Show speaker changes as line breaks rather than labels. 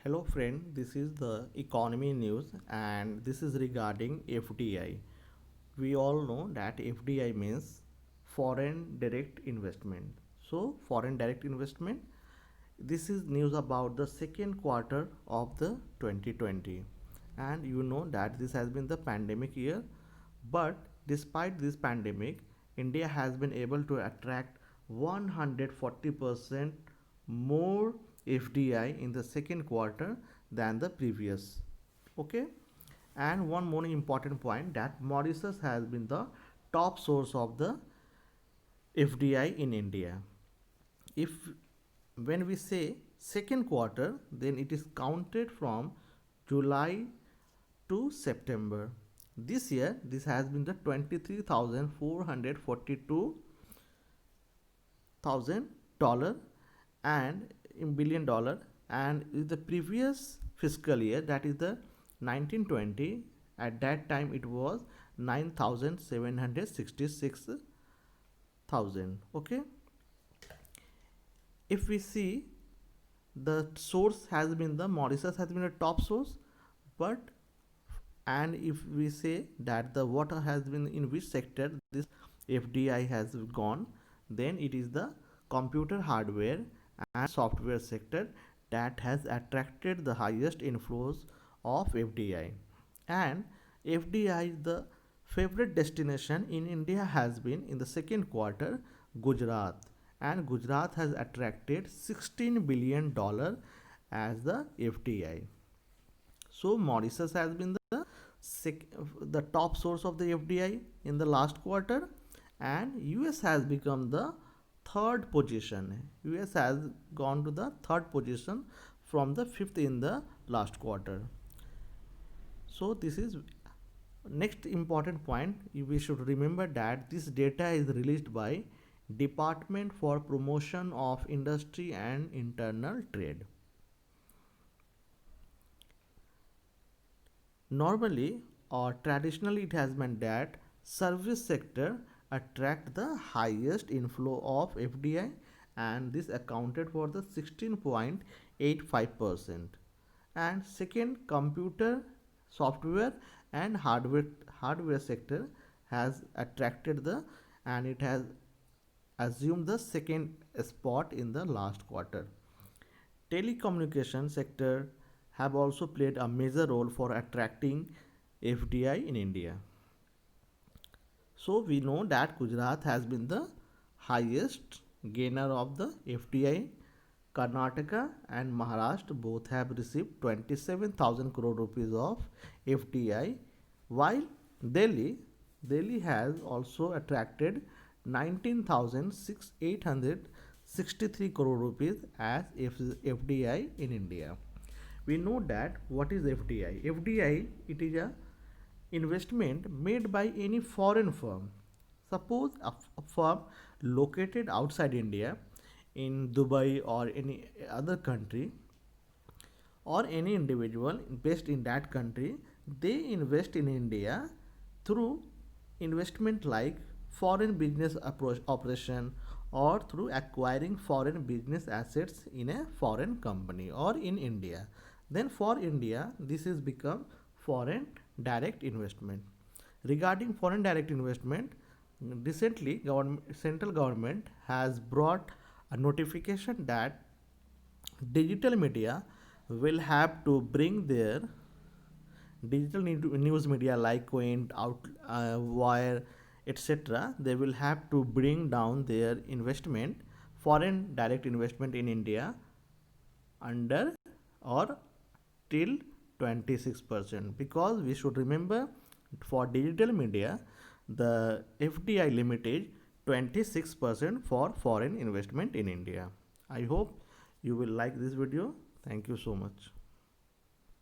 Hello friend, this is the economy news and this is regarding FDI. We all know that FDI means foreign direct investment. So foreign direct investment, this is news about the second quarter of the 2020, and you know that this has been the pandemic year, but despite this pandemic, India has been able to attract 140% more FDI in the second quarter than the previous. Okay, and one more important point that Mauritius has been the top source of the FDI in India. If when we say second quarter, then it is counted from July to September. This year, this has been the 23,442,000 and in billion dollar, and the previous fiscal year, that is the 1920, at that time it was 9,766,000. Okay, if we see, the source has been the Mauritius has been a top source, but and if we say that the water has been in which sector this FDI has gone, then it is the computer hardware and software sector that has attracted the highest inflows of FDI. And FDI, the favorite destination in India has been in the second quarter Gujarat, and Gujarat has attracted $16 billion as the FDI. So Mauritius has been the top source of the FDI in the last quarter, and US has become the third position. US has gone to the third position from the fifth in the last quarter. So this is next important point. We should remember that this data is released by Department for Promotion of Industry and Internal Trade. Normally or traditionally it has been that service sector attract the highest inflow of FDI, and this accounted for the 16.85%. And second, computer, software and hardware sector has attracted the, and it has assumed the second spot in the last quarter. Telecommunication sector have also played a major role for attracting FDI in India. So we know that Gujarat has been the highest gainer of the FDI. Karnataka and Maharashtra both have received 27,000 crore rupees of FDI, while Delhi has also attracted 19,863 crore rupees as FDI in India. We know that what is FDI? FDI, it is a investment made by any foreign firm. Suppose a firm located outside India, in Dubai or any other country, or any individual based in that country, they invest in India through investment like foreign business operation, or through acquiring foreign business assets in a foreign company or in India. Then for India, this is become foreign direct investment. Regarding foreign direct investment, recently central government has brought a notification that digital media will have to bring their digital news media like Quint, Wire, etc. They will have to bring down their investment, foreign direct investment in India, under or till 26%, because we should remember for digital media the FDI limit is 26% for foreign investment in India. I hope you will like this video. Thank you so much.